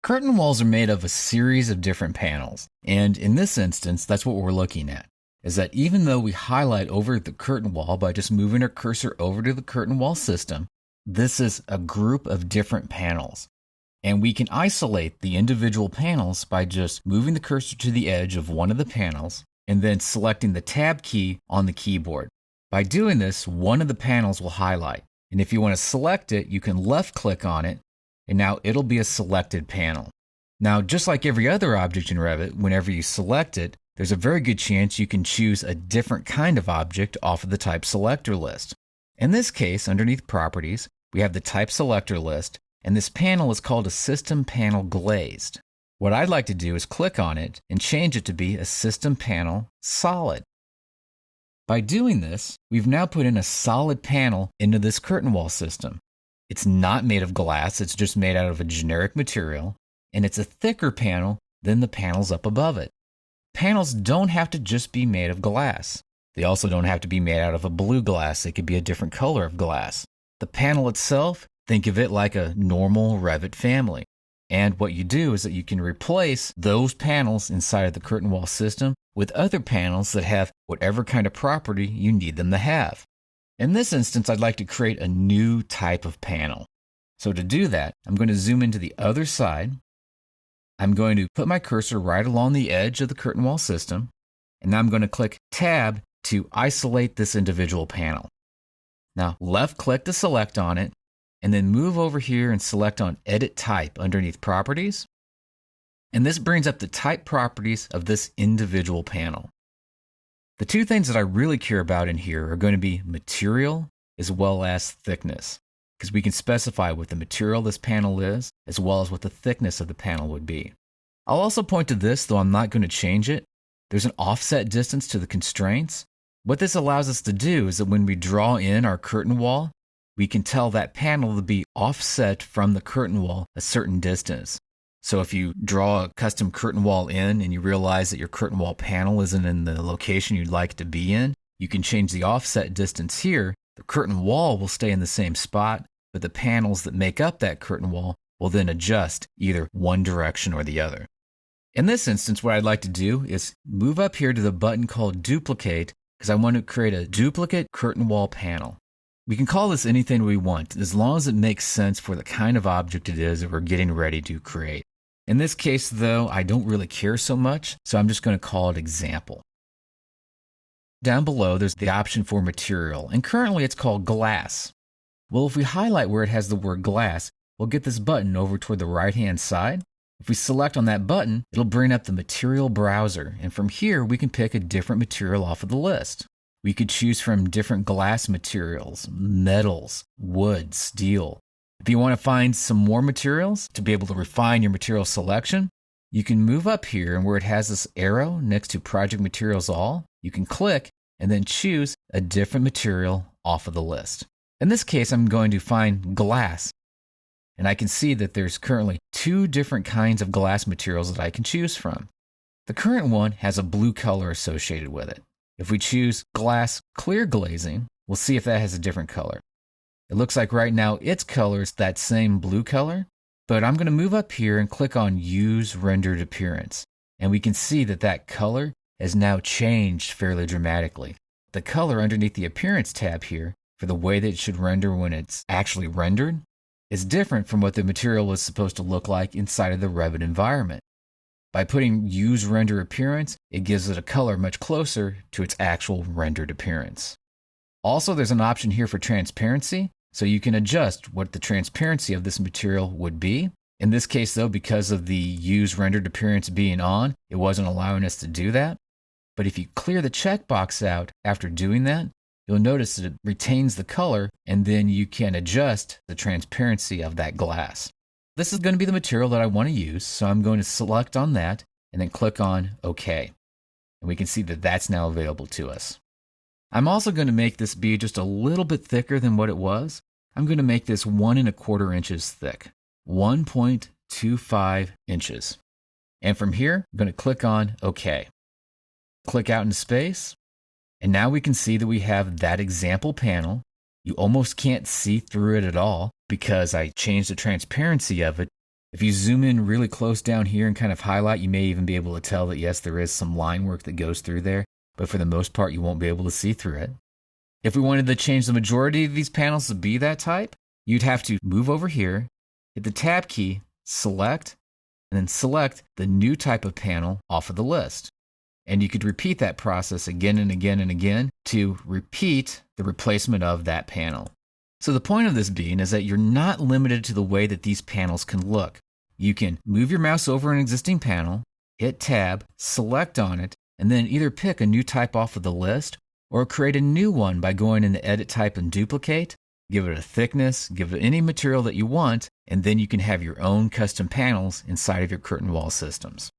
Curtain walls are made of a series of different panels, and in this instance, that's what we're looking at, is that even though we highlight over the curtain wall by just moving our cursor over to the curtain wall system, this is a group of different panels. And we can isolate the individual panels by just moving the cursor to the edge of one of the panels and then selecting the Tab key on the keyboard. By doing this, one of the panels will highlight. And if you want to select it, you can left click on it, and now it'll be a selected panel. Now, just like every other object in Revit, whenever you select it, there's a very good chance you can choose a different kind of object off of the type selector list. In this case, underneath Properties, we have the type selector list, and this panel is called a System Panel Glazed. What I'd like to do is click on it and change it to be a System Panel Solid. By doing this, we've now put in a solid panel into this curtain wall system. It's not made of glass, it's just made out of a generic material, and it's a thicker panel than the panels up above it. Panels don't have to just be made of glass. They also don't have to be made out of a blue glass. It could be a different color of glass. The panel itself, think of it like a normal Revit family. And what you do is that you can replace those panels inside of the curtain wall system with other panels that have whatever kind of property you need them to have. In this instance, I'd like to create a new type of panel. So to do that, I'm going to zoom into the other side. I'm going to put my cursor right along the edge of the curtain wall system, and now I'm going to click Tab to isolate this individual panel. Now, left click to select on it, and then move over here and select on Edit Type underneath Properties. And this brings up the type properties of this individual panel. The two things that I really care about in here are going to be material as well as thickness, because we can specify what the material this panel is, as well as what the thickness of the panel would be. I'll also point to this, though I'm not going to change it. There's an offset distance to the constraints. What this allows us to do is that when we draw in our curtain wall, we can tell that panel to be offset from the curtain wall a certain distance. So if you draw a custom curtain wall in and you realize that your curtain wall panel isn't in the location you'd like it to be in, you can change the offset distance here. The curtain wall will stay in the same spot, but the panels that make up that curtain wall will then adjust either one direction or the other. In this instance, what I'd like to do is move up here to the button called Duplicate, because I want to create a duplicate curtain wall panel. We can call this anything we want, as long as it makes sense for the kind of object it is that we're getting ready to create. In this case, though, I don't really care so much, so I'm just going to call it Example. Down below, there's the option for material, and currently it's called Glass. Well, if we highlight where it has the word Glass, we'll get this button over toward the right-hand side. If we select on that button, it'll bring up the material browser, and from here we can pick a different material off of the list. We could choose from different glass materials, metals, wood, steel. If you want to find some more materials to be able to refine your material selection, you can move up here, and where it has this arrow next to Project Materials All, you can click and then choose a different material off of the list. In this case, I'm going to find glass, and I can see that there's currently two different kinds of glass materials that I can choose from. The current one has a blue color associated with it. If we choose glass clear glazing, we'll see if that has a different color. It looks like right now its color is that same blue color, but I'm going to move up here and click on Use Rendered Appearance, and we can see that that color has now changed fairly dramatically. The color underneath the Appearance tab here, for the way that it should render when it's actually rendered, is different from what the material was supposed to look like inside of the Revit environment. By putting Use Render Appearance, it gives it a color much closer to its actual rendered appearance. Also, there's an option here for transparency, so you can adjust what the transparency of this material would be. In this case, though, because of the Use Rendered Appearance being on, it wasn't allowing us to do that. But if you clear the checkbox out after doing that, you'll notice that it retains the color, and then you can adjust the transparency of that glass. This is going to be the material that I want to use, so I'm going to select on that and then click on OK. And we can see that that's now available to us. I'm also going to make this be just a little bit thicker than what it was. I'm going to make this 1¼ inches thick, 1.25 inches. And from here, I'm going to click on OK. Click out into space, and now we can see that we have that example panel. You almost can't see through it at all because I changed the transparency of it, If you zoom in really close down here and kind of highlight, you may even be able to tell that yes, there is some line work that goes through there, but for the most part, you won't be able to see through it. If we wanted to change the majority of these panels to be that type, you'd have to move over here, hit the Tab key, select, and then select the new type of panel off of the list. And you could repeat that process again and again and again to repeat the replacement of that panel. So the point of this being is that you're not limited to the way that these panels can look. You can move your mouse over an existing panel, hit Tab, select on it, and then either pick a new type off of the list or create a new one by going into Edit Type and Duplicate, give it a thickness, give it any material that you want, and then you can have your own custom panels inside of your curtain wall systems.